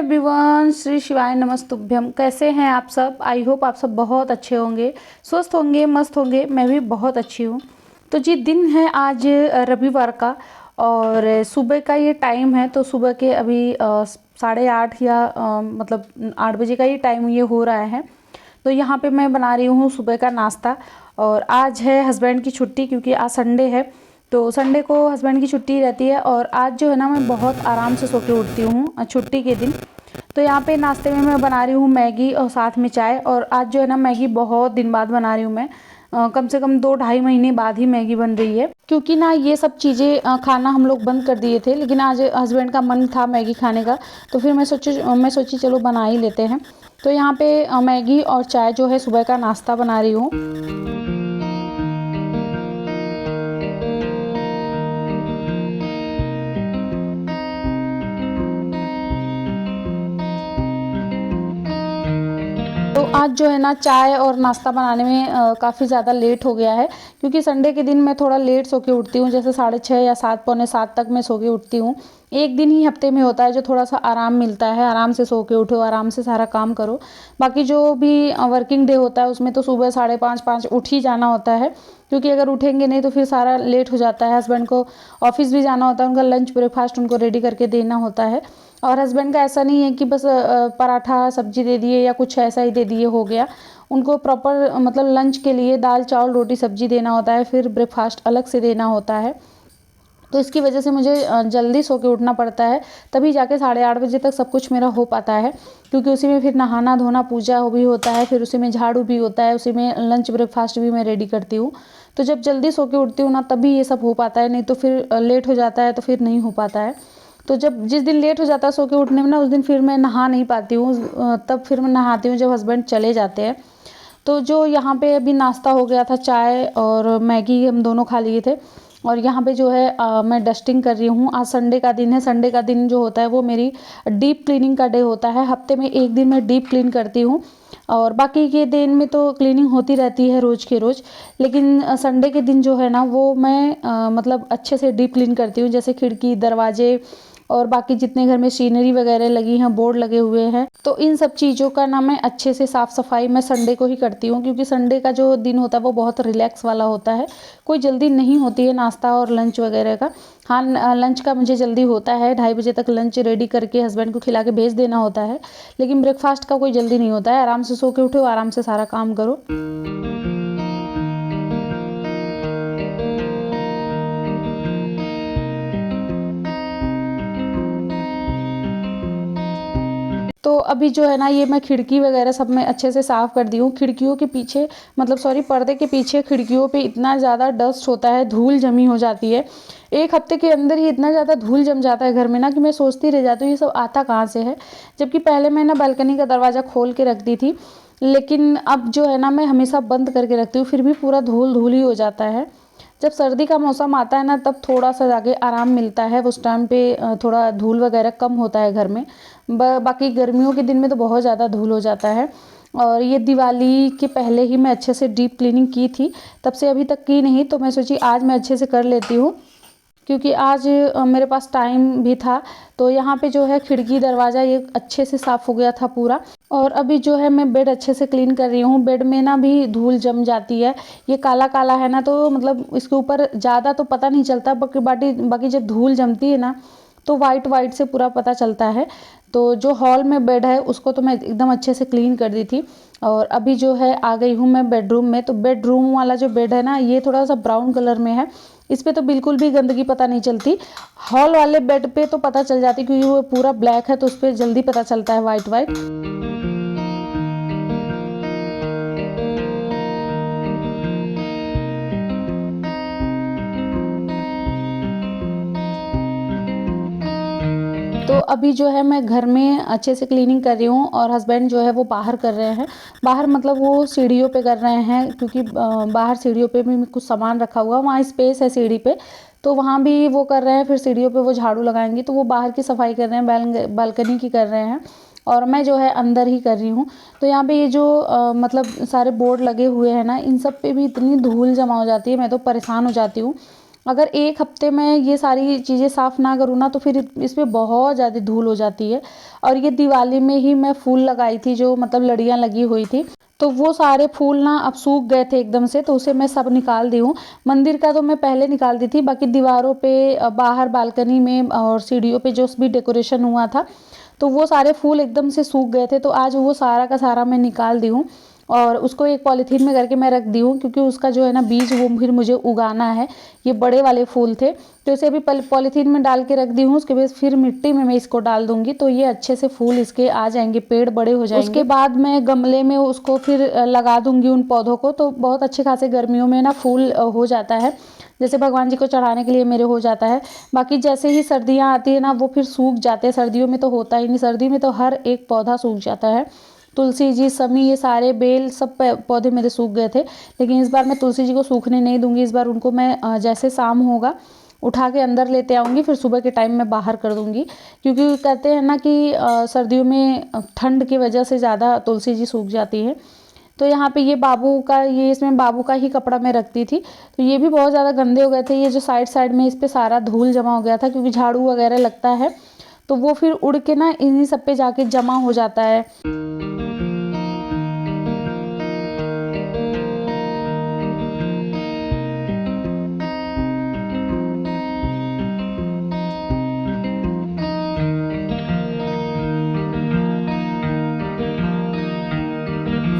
Everyone, Shri शिवाय नमस्तुभ्यम। कैसे हैं आप सब? आई होप आप सब बहुत अच्छे होंगे, स्वस्थ होंगे, मस्त होंगे। मैं भी बहुत अच्छी हूँ। तो जी, दिन है आज रविवार का और सुबह का ये टाइम है। तो सुबह के अभी 8:30 या मतलब 8 बजे का ये टाइम ये हो रहा है। तो यहाँ पे मैं बना रही हूँ सुबह का नाश्ता। और आज है हस्बैंड की छुट्टी, क्योंकि आज संडे है। तो संडे को हस्बैंड की छुट्टी रहती है और आज जो है ना, मैं बहुत आराम से सो के उठती हूँ छुट्टी के दिन। तो यहाँ पे नाश्ते में मैं बना रही हूँ मैगी और साथ में चाय। और आज जो है ना, मैगी बहुत दिन बाद बना रही हूँ मैं। कम से कम 2-2.5 महीने बाद ही मैगी बन रही है, क्योंकि ना ये सब चीज़ें खाना हम लोग बंद कर दिए थे। लेकिन आज हस्बैंड का मन था मैगी खाने का, तो फिर मैं सोची चलो बना ही लेते हैं। तो यहाँ पे मैगी और चाय जो है सुबह का नाश्ता बना रही हूँ। तो आज जो है ना, चाय और नाश्ता बनाने में काफ़ी ज़्यादा लेट हो गया है, क्योंकि संडे के दिन मैं थोड़ा लेट सो के उठती हूँ। जैसे 6:30 या 7, पौने 7 तक मैं सो के उठती हूँ। एक दिन ही हफ्ते में होता है जो थोड़ा सा आराम मिलता है, आराम से सो के उठो, आराम से सारा काम करो। बाकी जो भी वर्किंग डे होता है उसमें तो सुबह 5:30 उठ ही जाना होता है, क्योंकि अगर उठेंगे नहीं तो फिर सारा लेट हो जाता है। हस्बैंड को ऑफिस भी जाना होता है, उनका लंच ब्रेकफास्ट उनको रेडी करके देना होता है। और हस्बैंड का ऐसा नहीं है कि बस पराठा सब्जी दे दिए या कुछ ऐसा ही दे दिए हो गया। उनको प्रॉपर मतलब लंच के लिए दाल चावल रोटी सब्जी देना होता है, फिर ब्रेकफास्ट अलग से देना होता है। तो इसकी वजह से मुझे जल्दी सो के उठना पड़ता है, तभी जाके 8:30 बजे तक सब कुछ मेरा हो पाता है। क्योंकि उसी में फिर नहाना धोना पूजा भी होता है, फिर उसी में झाड़ू भी होता है, उसी में लंच ब्रेकफास्ट भी मैं रेडी करती हूँ। तो जब जल्दी सो के उठती हूँ ना, तभी ये सब हो पाता है, नहीं तो फिर लेट हो जाता है तो फिर नहीं हो पाता है। तो जब जिस दिन लेट हो जाता है सो के उठने में ना, उस दिन फिर मैं नहा नहीं पाती हूँ। तब फिर मैं नहाती हूँ जब हस्बैंड चले जाते हैं। तो जो यहाँ पे अभी नाश्ता हो गया था, चाय और मैगी हम दोनों खा लिए थे। और यहाँ पे जो है मैं डस्टिंग कर रही हूँ। आज संडे का दिन है। संडे का दिन जो होता है वो मेरी डीप क्लीनिंग का डे होता है। हफ्ते में एक दिन मैं डीप क्लीन करती हूँ, और बाकी के दिन में तो क्लीनिंग होती रहती है रोज़ के रोज़। लेकिन संडे के दिन जो है ना, वो मैं मतलब अच्छे से डीप क्लीन करती हूँ। जैसे खिड़की, दरवाजे और बाकी जितने घर में सीनरी वगैरह लगी हैं, बोर्ड लगे हुए हैं, तो इन सब चीज़ों का ना मैं अच्छे से साफ़ सफाई मैं संडे को ही करती हूँ। क्योंकि संडे का जो दिन होता है वो बहुत रिलैक्स वाला होता है। कोई जल्दी नहीं होती है नाश्ता और लंच वगैरह का। हाँ, लंच का मुझे जल्दी होता है, 2:30 बजे तक लंच रेडी करके हस्बैंड को खिला के भेज देना होता है। लेकिन ब्रेकफास्ट का कोई जल्दी नहीं होता है। आराम से सो के उठो, आराम से सारा काम करो। तो अभी जो है ना, ये मैं खिड़की वगैरह सब में अच्छे से साफ़ कर दी हूँ। खिड़कियों के पीछे मतलब सॉरी, पर्दे के पीछे खिड़कियों पे इतना ज़्यादा डस्ट होता है, धूल जमी हो जाती है। एक हफ्ते के अंदर ही इतना ज़्यादा धूल जम जाता है घर में ना, कि मैं सोचती रह जाती हूँ ये सब आता कहाँ से है। जबकि पहले मैं ना बालकनी का दरवाज़ा खोल के रखती थी, लेकिन अब जो है ना, मैं हमेशा बंद करके रखती हूँ, फिर भी पूरा धूल धूल ही हो जाता है। जब सर्दी का मौसम आता है ना, तब थोड़ा सा जाके आराम मिलता है। उस टाइम पे थोड़ा धूल वगैरह कम होता है घर में। बाकी गर्मियों के दिन में तो बहुत ज़्यादा धूल हो जाता है। और ये दिवाली के पहले ही मैं अच्छे से डीप क्लीनिंग की थी, तब से अभी तक की नहीं। तो मैं सोची आज मैं अच्छे से कर लेती हूँ, क्योंकि आज मेरे पास टाइम भी था। तो यहाँ पे जो है खिड़की दरवाज़ा ये अच्छे से साफ़ हो गया था पूरा। और अभी जो है मैं बेड अच्छे से क्लीन कर रही हूँ। बेड में ना भी धूल जम जाती है, ये काला काला है ना, तो मतलब इसके ऊपर ज़्यादा तो पता नहीं चलता, बाकी जब धूल जमती है ना, तो वाइट वाइट से पूरा पता चलता है। तो जो हॉल में बेड है उसको तो मैं एकदम अच्छे से क्लीन कर दी थी। और अभी जो है आ गई हूँ मैं बेडरूम में। तो बेडरूम वाला जो बेड है ना, ये थोड़ा सा ब्राउन कलर में है। इस पे तो बिल्कुल भी गंदगी पता नहीं चलती। हॉल वाले बेड पे तो पता चल जाती, क्योंकि वो पूरा ब्लैक है, तो उस पर जल्दी पता चलता है वाइट वाइट। तो अभी जो है मैं घर में अच्छे से क्लीनिंग कर रही हूँ, और हस्बैंड जो है वो बाहर कर रहे हैं। बाहर मतलब वो सीढ़ियों पे कर रहे हैं, क्योंकि बाहर सीढ़ियों पे भी कुछ सामान रखा हुआ है, वहाँ स्पेस है सीढ़ी पे, तो वहाँ भी वो कर रहे हैं। फिर सीढ़ियों पे वो झाड़ू लगाएंगे, तो वो बाहर की सफाई कर रहे हैं, बालकनी की कर रहे हैं। और मैं जो है अंदर ही कर रही हूँ। तो यहाँ पे ये जो मतलब सारे बोर्ड लगे हुए हैं ना, इन सब पे भी इतनी धूल जमा हो जाती है, मैं तो परेशान हो जाती हूँ। अगर एक हफ्ते में ये सारी चीज़ें साफ़ ना करूँ ना तो फिर इसमें बहुत ज़्यादा धूल हो जाती है। और ये दिवाली में ही मैं फूल लगाई थी, जो मतलब लड़ियाँ लगी हुई थी, तो वो सारे फूल ना अब सूख गए थे एकदम से, तो उसे मैं सब निकाल दी हूँ। मंदिर का तो मैं पहले निकाल दी थी, बाकी दीवारों पे बाहर बालकनी में और सीढ़ियों पे जो भी डेकोरेशन हुआ था, तो वो सारे फूल एकदम से सूख गए थे। तो आज वो सारा का सारा मैं निकाल दी हूँ और उसको एक पॉलीथीन में करके मैं रख दी हूँ, क्योंकि उसका जो है ना बीज वो फिर मुझे उगाना है। ये बड़े वाले फूल थे, तो इसे अभी पॉलीथीन में डाल के रख दी हूँ। उसके बाद फिर मिट्टी में मैं इसको डाल दूँगी, तो ये अच्छे से फूल इसके आ जाएंगे, पेड़ बड़े हो जाएंगे। उसके बाद मैं गमले में उसको फिर लगा दूँगी उन पौधों को, तो बहुत अच्छे खासे गर्मियों में ना फूल हो जाता है। जैसे भगवान जी को चढ़ाने के लिए मेरे हो जाता है। बाकी जैसे ही सर्दियाँ आती है ना वो फिर सूख जाते हैं। सर्दियों में तो होता ही नहीं, सर्दी में तो हर एक पौधा सूख जाता है। तुलसी जी, समी, ये सारे बेल सब पौधे मेरे सूख गए थे, लेकिन इस बार मैं तुलसी जी को सूखने नहीं दूंगी। इस बार उनको मैं जैसे शाम होगा उठा के अंदर लेते आऊँगी, फिर सुबह के टाइम में बाहर कर दूँगी, क्योंकि कहते हैं ना कि सर्दियों में ठंड की वजह से ज़्यादा तुलसी जी सूख जाती है। तो यहाँ पे ये बाबू का, ये इसमें बाबू का ही कपड़ा मैं रखती थी, तो ये भी बहुत ज़्यादा गंदे हो गए थे। ये जो साइड साइड में इस पर सारा धूल जमा हो गया था, क्योंकि झाड़ू वगैरह लगता है, तो वो फिर उड़ के ना इन्हीं सब पे जाके जमा हो जाता है।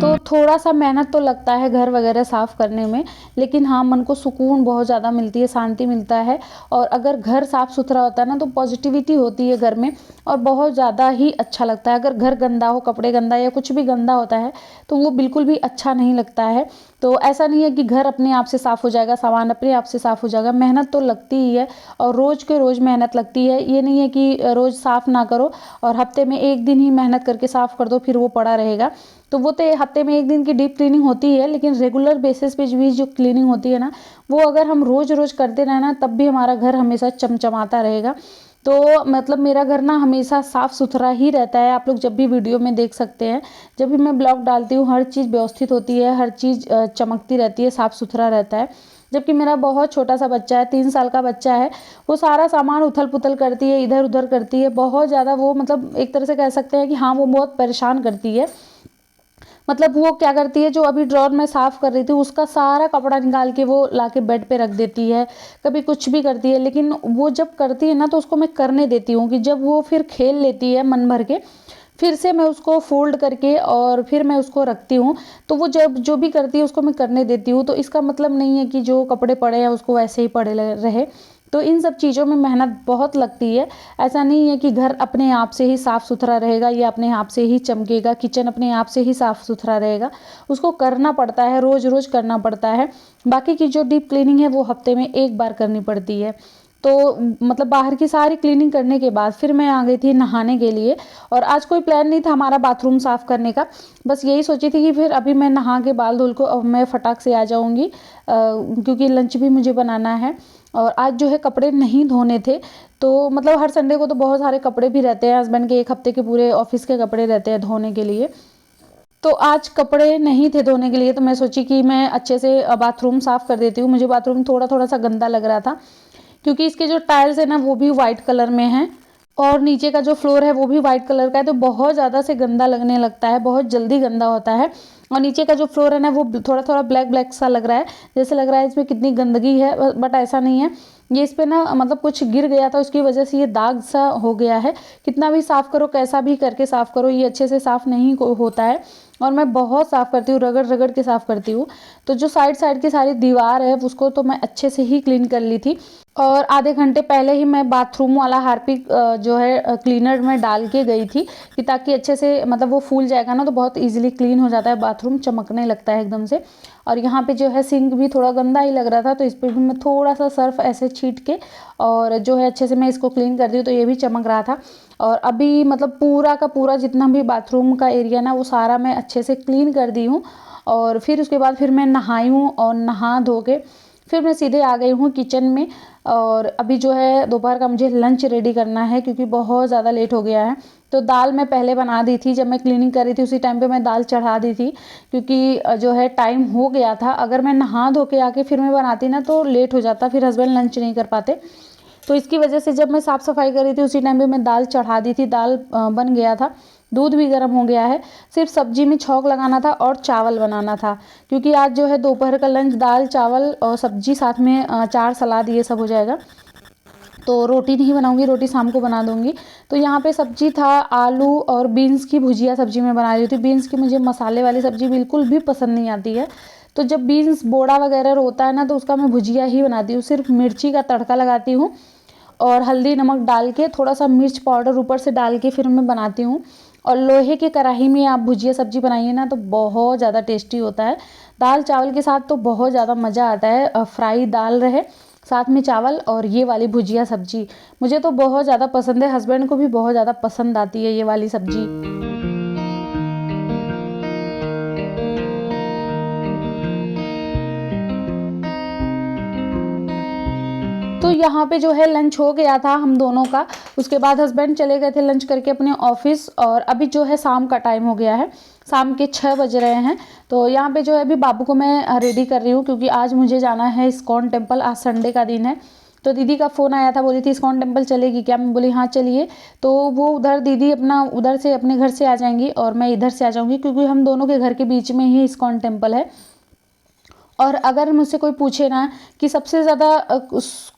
तो थोड़ा-सा मेहनत तो लगता है घर वगैरह साफ़ करने में, लेकिन हाँ, मन को सुकून बहुत ज़्यादा मिलती है, शांति मिलता है। और अगर घर साफ़-सुथरा होता है ना तो पॉजिटिविटी होती है घर में, और बहुत ज़्यादा ही अच्छा लगता है। अगर घर गंदा हो, कपड़े गंदा या कुछ भी गंदा होता है, तो वो बिल्कुल भी अच्छा नहीं लगता है। तो ऐसा नहीं है कि घर अपने आप से साफ़ हो जाएगा, सामान अपने आप से साफ़ हो जाएगा, मेहनत तो लगती ही है, और रोज़ के रोज़ मेहनत लगती है। ये नहीं है कि रोज़ साफ़ ना करो और हफ्ते में 1 दिन ही मेहनत करके साफ़ कर दो, फिर वो पड़ा रहेगा। तो वो तो हफ्ते में 1 दिन की डीप क्लीनिंग होती है, लेकिन रेगुलर बेसिस पे भी जो क्लीनिंग होती है ना, वो अगर हम रोज़ रोज़ करते रहें ना, तब भी हमारा घर हमेशा चमचमाता रहेगा। तो मतलब मेरा घर ना हमेशा साफ़ सुथरा ही रहता है। आप लोग जब भी वीडियो में देख सकते हैं, जब भी मैं ब्लॉग डालती हूँ, हर चीज़ व्यवस्थित होती है, हर चीज़ चमकती रहती है, साफ़ सुथरा रहता है। जबकि मेरा बहुत छोटा सा बच्चा है, 3 साल का बच्चा है, वो सारा सामान उथल पुथल करती है, इधर उधर करती है, बहुत ज़्यादा। वो मतलब एक तरह से कह सकते हैं कि हाँ, वो बहुत परेशान करती है। मतलब वो क्या करती है, जो अभी ड्रॉर में साफ़ कर रही थी उसका सारा कपड़ा निकाल के वो लाके बेड पे रख देती है, कभी कुछ भी करती है। लेकिन वो जब करती है ना तो उसको मैं करने देती हूँ, कि जब वो फिर खेल लेती है मन भर के, फिर से मैं उसको फ़ोल्ड करके और फिर मैं उसको रखती हूँ। तो वो जब जो भी करती है उसको मैं करने देती हूँ। तो इसका मतलब नहीं है कि जो कपड़े पड़े हैं उसको वैसे ही पड़े रहे। तो इन सब चीज़ों में मेहनत बहुत लगती है। ऐसा नहीं है कि घर अपने आप से ही साफ़ सुथरा रहेगा या अपने आप से ही चमकेगा, किचन अपने आप से ही साफ़ सुथरा रहेगा। उसको करना पड़ता है, रोज़ रोज़ करना पड़ता है। बाकी की जो डीप क्लीनिंग है वो हफ्ते में 1 बार करनी पड़ती है। तो मतलब बाहर की सारी क्लीनिंग करने के बाद फिर मैं आ गई थी नहाने के लिए। और आज कोई प्लान नहीं था हमारा बाथरूम साफ़ करने का, बस यही सोची थी कि फिर अभी मैं नहा के बाल धुल को अब मैं फटाक से आ जाऊँगी, क्योंकि लंच भी मुझे बनाना है। और आज जो है कपड़े नहीं धोने थे, तो मतलब हर संडे को तो बहुत सारे कपड़े भी रहते हैं, हस्बैंड के 1 हफ्ते के पूरे ऑफिस के कपड़े रहते हैं धोने के लिए। तो आज कपड़े नहीं थे धोने के लिए, तो मैं सोची कि मैं अच्छे से बाथरूम साफ़ कर देती हूँ। मुझे बाथरूम थोड़ा थोड़ा सा गंदा लग रहा था, क्योंकि इसके जो टाइल्स है ना वो भी वाइट कलर में हैं, और नीचे का जो फ्लोर है वो भी वाइट कलर का है, तो बहुत ज़्यादा से गंदा लगने लगता है, बहुत जल्दी गंदा होता है। और नीचे का जो फ्लोर है ना वो थोड़ा थोड़ा ब्लैक ब्लैक सा लग रहा है, जैसे लग रहा है इसमें कितनी गंदगी है, बट ऐसा नहीं है। ये इस पे ना मतलब कुछ गिर गया था, उसकी वजह से ये दाग सा हो गया है। कितना भी साफ़ करो, कैसा भी करके साफ़ करो, ये अच्छे से साफ़ नहीं होता है। और मैं बहुत साफ़ करती हूँ, रगड़ रगड़ के साफ़ करती हूँ। तो जो साइड साइड की सारी दीवार है उसको तो मैं अच्छे से ही क्लीन कर ली थी। और आधे घंटे पहले ही मैं बाथरूम वाला हार्पिक जो है क्लीनर में डाल के गई थी, कि ताकि अच्छे से मतलब वो फूल जाएगा ना तो बहुत इजीली क्लीन हो जाता है, बाथरूम चमकने लगता है एकदम से। और यहाँ पे जो है सिंक भी थोड़ा गंदा ही लग रहा था, तो इस पर भी मैं थोड़ा सा सर्फ ऐसे छीट के और जो है अच्छे से मैं इसको क्लीन कर दी हूँ, तो ये भी चमक रहा था। और अभी मतलब पूरा का पूरा जितना भी बाथरूम का एरिया ना वो सारा मैं अच्छे से क्लीन कर दी हूँ। और फिर उसके बाद फिर मैं नहाई हूँ, और नहा धो के फिर मैं सीधे आ गई हूँ किचन में। और अभी जो है दोपहर का मुझे लंच रेडी करना है क्योंकि बहुत ज़्यादा लेट हो गया है। तो दाल मैं पहले बना दी थी, जब मैं क्लीनिंग कर रही थी उसी टाइम पे मैं दाल चढ़ा दी थी क्योंकि जो है टाइम हो गया था। अगर मैं नहा धो के आके फिर मैं बनाती ना तो लेट हो जाता, फिर हस्बैंड लंच नहीं कर पाते। तो इसकी वजह से जब मैं साफ़ सफाई कर रही थी उसी टाइम पे मैं दाल चढ़ा दी थी। दाल बन गया था, दूध भी गर्म हो गया है, सिर्फ सब्जी में छौंक लगाना था और चावल बनाना था क्योंकि आज जो है दोपहर का लंच दाल चावल और सब्जी साथ में अचार सलाद ये सब हो जाएगा। तो रोटी नहीं बनाऊंगी, रोटी शाम को बना दूंगी। तो यहाँ पे सब्जी था आलू और बीन्स की भुजिया सब्जी में बना रही थी। बीन्स की मुझे मसाले वाली सब्जी बिल्कुल भी पसंद नहीं आती है, तो जब बीन्स बोड़ा वगैरह होता है ना तो उसका मैं भुजिया ही बनाती हूँ। सिर्फ मिर्ची का तड़का लगाती हूँ और हल्दी नमक डाल के थोड़ा सा मिर्च पाउडर ऊपर से डाल के फिर मैं बनाती हूँ। और लोहे की कढ़ाई में आप भुजिया सब्जी बनाइए ना तो बहुत ज़्यादा टेस्टी होता है। दाल चावल के साथ तो बहुत ज़्यादा मज़ा आता है। फ्राई दाल रहे साथ में चावल और ये वाली भुजिया सब्जी मुझे तो बहुत ज़्यादा पसंद है, हस्बैंड को भी बहुत ज़्यादा पसंद आती है ये वाली सब्जी। तो यहाँ पे जो है लंच हो गया था हम दोनों का। उसके बाद हस्बैंड चले गए थे लंच करके अपने ऑफिस और अभी जो है शाम का टाइम हो गया है, शाम के 6 बज रहे हैं। तो यहाँ पे जो है अभी बाबू को मैं रेडी कर रही हूँ क्योंकि आज मुझे जाना है इस्कॉन टेम्पल, आज संडे का दिन है। तो दीदी का फ़ोन आया था, बोली थी इस्कॉन टेम्पल चलेगी क्या? मैं बोली हाँ चलिए। तो वो उधर दीदी अपना उधर से अपने घर से आ जाएंगी और मैं इधर से आ जाऊँगी क्योंकि हम दोनों के घर के बीच में ही इस्कॉन टेम्पल है। और अगर मुझसे कोई पूछे ना कि सबसे ज़्यादा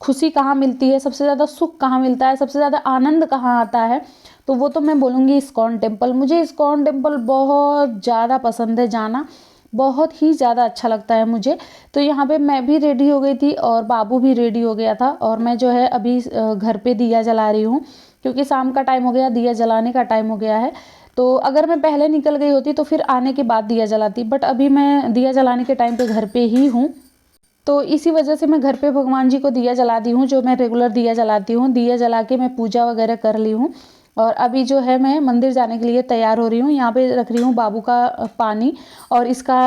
खुशी कहाँ मिलती है, सबसे ज़्यादा सुख कहाँ मिलता है, सबसे ज़्यादा आनंद कहाँ आता है, तो वो तो मैं बोलूँगी इस्कॉन टेम्पल। मुझे इस्कॉन टेम्पल बहुत ज़्यादा पसंद है जाना, बहुत ही ज़्यादा अच्छा लगता है मुझे। तो यहाँ पे मैं भी रेडी हो गई थी और बाबू भी रेडी हो गया था और मैं जो है अभी घर पे दिया जला रही हूँ क्योंकि शाम का टाइम हो गया, दिया जलाने का टाइम हो गया है। तो अगर मैं पहले निकल गई होती तो फिर आने के बाद दिया जलाती, बट अभी मैं दिया जलाने के टाइम पे घर पे ही हूँ। तो इसी वजह से मैं घर पे भगवान जी को दिया जलाती हूँ, जो मैं रेगुलर दिया जलाती हूँ। दिया जला के मैं पूजा वगैरह कर ली हूँ और अभी जो है मैं मंदिर जाने के लिए तैयार हो रही हूँ। यहाँ पे रख रही हूँ बाबू का पानी और इसका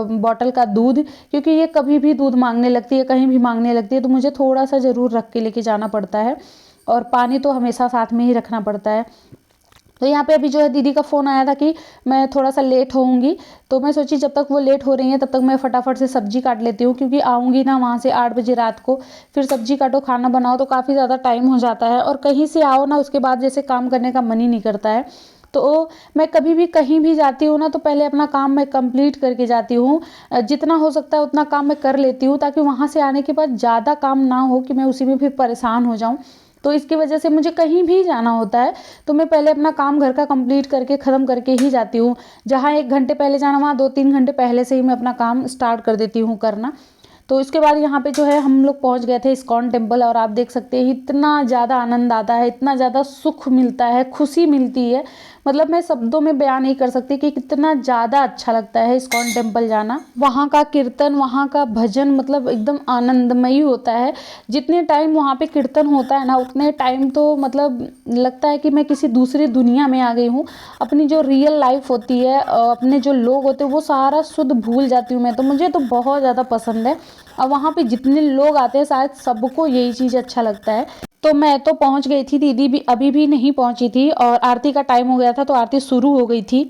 बॉटल का दूध, क्योंकि ये कभी भी दूध मांगने लगती है, कहीं भी मांगने लगती है, तो मुझे थोड़ा सा ज़रूर रख के लेके जाना पड़ता है और पानी तो हमेशा साथ में ही रखना पड़ता है। तो यहाँ पे अभी जो है दीदी का फ़ोन आया था कि मैं थोड़ा सा लेट होऊंगी, तो मैं सोची जब तक वो लेट हो रही हैं तब तक मैं फटाफट से सब्जी काट लेती हूँ क्योंकि आऊँगी ना वहाँ से 8 बजे रात को, फिर सब्जी काटो खाना बनाओ तो काफ़ी ज़्यादा टाइम हो जाता है और कहीं से आओ ना उसके बाद जैसे काम करने का मन ही नहीं करता है। तो मैं कभी भी कहीं भी जाती हूँ ना तो पहले अपना काम मैं कंप्लीट करके जाती हूँ, जितना हो सकता है उतना काम मैं कर लेती हूँ ताकि वहाँ से आने के बाद ज़्यादा काम ना हो कि मैं उसी में फिर परेशान हो जाऊँ। तो इसकी वजह से मुझे कहीं भी जाना होता है तो मैं पहले अपना काम घर का कंप्लीट करके ख़त्म करके ही जाती हूँ। जहाँ 1 घंटे पहले जाना वहाँ 2-3 घंटे पहले से ही मैं अपना काम स्टार्ट कर देती हूँ करना। तो इसके बाद यहाँ पे जो है हम लोग पहुँच गए थे इस्कॉन टेम्पल और आप देख सकते हैं इतना ज़्यादा आनंद आता है, इतना ज़्यादा सुख मिलता है, खुशी मिलती है, मतलब मैं शब्दों में बयान नहीं कर सकती कि कितना ज़्यादा अच्छा लगता है इस्कॉन टेम्पल जाना। वहाँ का कीर्तन, वहाँ का भजन मतलब एकदम आनंदमयी होता है। जितने टाइम वहाँ पे कीर्तन होता है ना उतने टाइम तो मतलब लगता है कि मैं किसी दूसरी दुनिया में आ गई हूँ। अपनी जो रियल लाइफ होती है, अपने जो लोग होते हैं वो सारा शुद्ध भूल जाती हूँ मैं, तो मुझे तो बहुत ज़्यादा पसंद है। और वहाँ पे जितने लोग आते हैं शायद सबको यही चीज़ अच्छा लगता है। तो मैं तो पहुँच गई थी, दीदी भी अभी भी नहीं पहुँची थी और आरती का टाइम हो गया था तो आरती शुरू हो गई थी।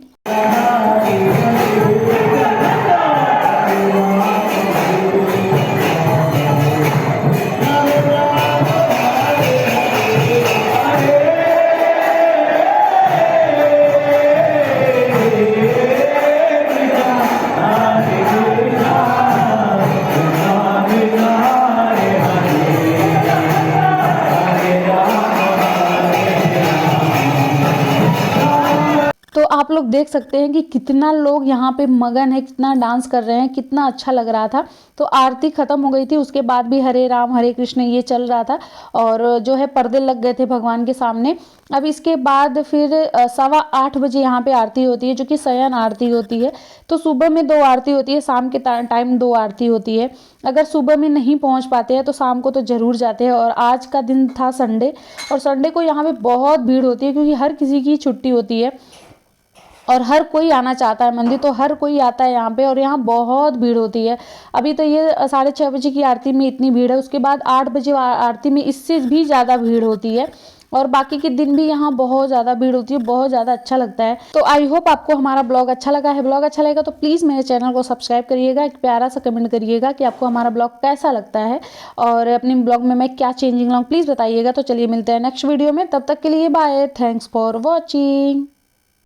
तो आप लोग देख सकते हैं कि कितना लोग यहाँ पे मगन है, कितना डांस कर रहे हैं, कितना अच्छा लग रहा था। तो आरती ख़त्म हो गई थी, उसके बाद भी हरे राम हरे कृष्ण ये चल रहा था और जो है पर्दे लग गए थे भगवान के सामने। अब इसके बाद फिर 7:15 बजे यहाँ पे आरती होती है जो कि शयन आरती होती है। तो सुबह में 2 आरती होती है, शाम के टाइम 2 आरती होती है। अगर सुबह में नहीं पहुँच पाते हैं तो शाम को तो ज़रूर जाते हैं। और आज का दिन था संडे और संडे को यहाँ पे बहुत भीड़ होती है क्योंकि हर किसी की छुट्टी होती है। और हर कोई आना चाहता है मंदिर, तो हर कोई आता है यहाँ पे और यहाँ बहुत भीड़ होती है। अभी तो ये 6:30 बजे की आरती में इतनी भीड़ है, उसके बाद 8 बजे आरती में इससे भी ज़्यादा भीड़ होती है और बाकी के दिन भी यहाँ बहुत ज़्यादा भीड़ होती है, बहुत ज़्यादा अच्छा लगता है। तो आई होप आपको हमारा ब्लॉग अच्छा लगा है। ब्लॉग अच्छा लगेगा तो प्लीज़ मेरे चैनल को सब्सक्राइब करिएगा, एक प्यारा सा कमेंट करिएगा कि आपको हमारा ब्लॉग कैसा लगता है और अपने ब्लॉग में मैं क्या चेंजिंग लाऊँ प्लीज़ बताइएगा। तो चलिए मिलते हैं नेक्स्ट वीडियो में, तब तक के लिए बाय, थैंक्स फॉर वॉचिंग।